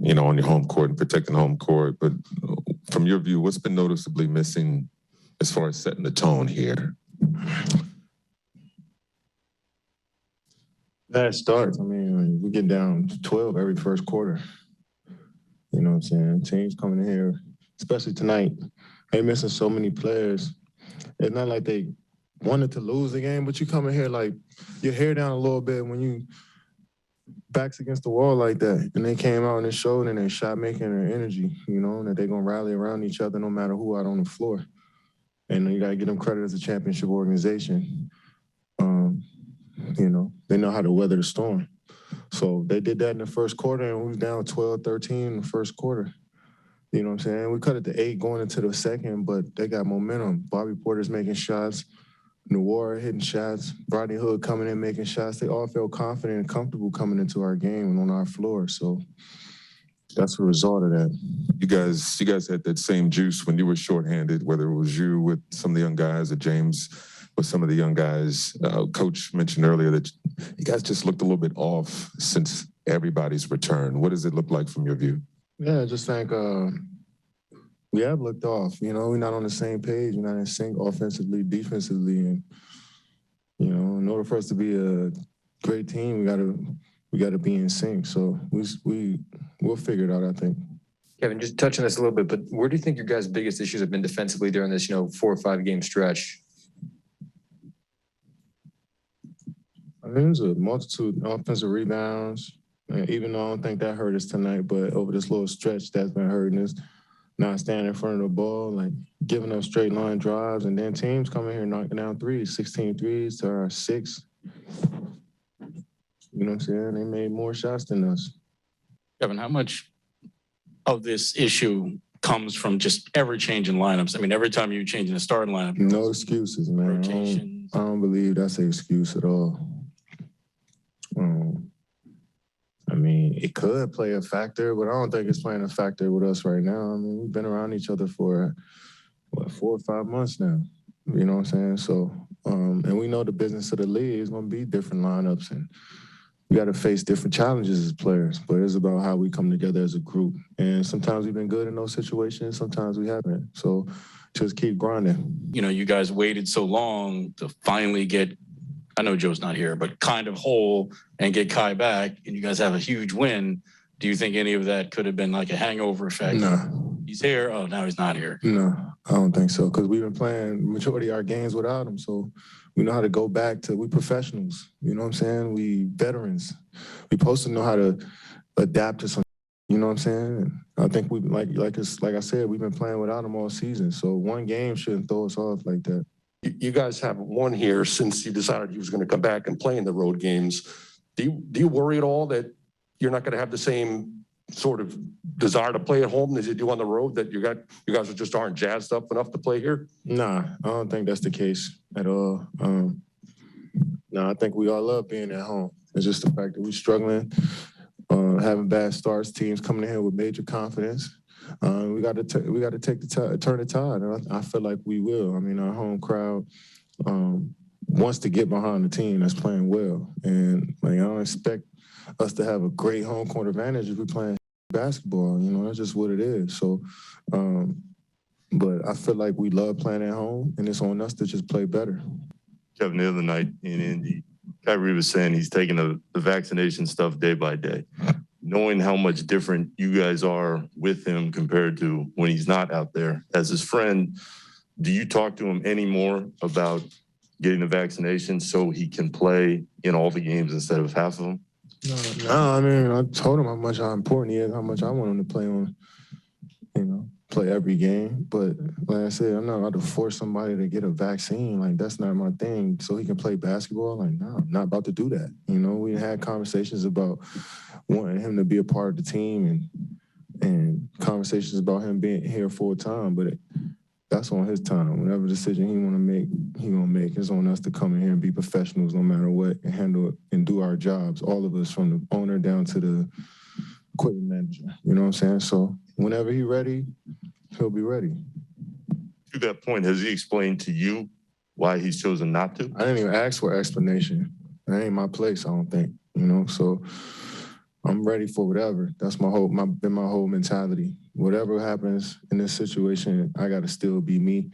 on your home court and protecting home court. But from your view, what's been noticeably missing as far as setting the tone here? Bad starts. I mean, we get down 12 every first quarter. You know what I'm saying? Teams coming in here, especially tonight, they missing so many players. It's not like they wanted to lose the game, but you come in here like your hair down a little bit when you backs against the wall like that. And they came out and they showed and they shot making their energy, that they're going to rally around each other no matter who out on the floor. And you got to give them credit as a championship organization. They know how to weather the storm. So they did that in the first quarter, and we was down 12-13 in the first quarter. You know what I'm saying? We cut it to 8 going into the second, but they got momentum. Bobby Porter's making shots, Noir hitting shots, Rodney Hood coming in making shots. They all felt confident and comfortable coming into our game and on our floor. So that's the result of that. You guys had that same juice when you were shorthanded, whether it was you with some of the young guys or James with some of the young guys. Coach mentioned earlier that you guys just looked a little bit off since everybody's return. What does it look like from your view? Yeah, I just think we have looked off. We're not on the same page. We're not in sync offensively, defensively. And, in order for us to be a great team, we gotta be in sync. So we'll figure it out, I think. Kevin, just touching this a little bit, but where do you think your guys' biggest issues have been defensively during this, 4 or 5 game stretch? I mean, there's a multitude of offensive rebounds. And even though I don't think that hurt us tonight, but over this little stretch that's been hurting us, not standing in front of the ball, like giving up straight line drives, and then teams coming here knocking down threes, 16 threes to our 6. You know what I'm saying? They made more shots than us. Kevin, how much of this issue comes from just every change in lineups? I mean, every time you change in the starting lineup. No excuses, man. Rotations. I don't believe that's an excuse at all. I mean, it could play a factor, but I don't think it's playing a factor with us right now. I mean, we've been around each other for, 4 or 5 months now. You know what I'm saying? So, and we know the business of the league is going to be different lineups, and we got to face different challenges as players, but it's about how we come together as a group. And sometimes we've been good in those situations, sometimes we haven't. So just keep grinding. You guys waited so long to finally get, I know Joe's not here, but kind of whole and get Kai back, and you guys have a huge win. Do you think any of that could have been like a hangover effect? No. He's here. Oh, now he's not here. No, I don't think so, because we've been playing majority of our games without him. So we know how to go back to, we professionals. You know what I'm saying? We veterans. We supposed to know how to adapt to some, you know what I'm saying? And I think we, like I said, we've been playing without him all season. So one game shouldn't throw us off like that. You guys haven't won here since you decided you was going to come back and play in the road games. Do you worry at all that you're not going to have the same sort of desire to play at home as you do on the road, that you guys just aren't jazzed up enough to play here? Nah, I don't think that's the case at all. No, I think we all love being at home. It's just the fact that we're struggling, having bad starts, teams coming in here with major confidence. We got to turn the tide, and I feel like we will. I mean, our home crowd wants to get behind the team that's playing well, and I don't expect us to have a great home court advantage if we're playing basketball. That's just what it is. So, but I feel like we love playing at home, and it's on us to just play better. Kevin, the other night in Indy, Kyrie was saying he's taking the vaccination stuff day by day. Knowing how much different you guys are with him compared to when he's not out there, as his friend, do you talk to him anymore about getting the vaccination so he can play in all the games instead of half of them? No, I mean, I told him how important he is, how much I want him to play on, play every game. But like I said, I'm not about to force somebody to get a vaccine. Like, that's not my thing. So he can play basketball. Like, no, I'm not about to do that. We had conversations about wanting him to be a part of the team and conversations about him being here full time. But that's on his time. Whatever decision he want to make, he gonna make. It's on us to come in here and be professionals no matter what, and handle it and do our jobs. All of us, from the owner down to the equipment manager. You know what I'm saying? So whenever he's ready, he'll be ready. To that point, has he explained to you why he's chosen not to? I didn't even ask for an explanation. That ain't my place, I don't think. So I'm ready for whatever. That's been my whole mentality. Whatever happens in this situation, I got to still be me.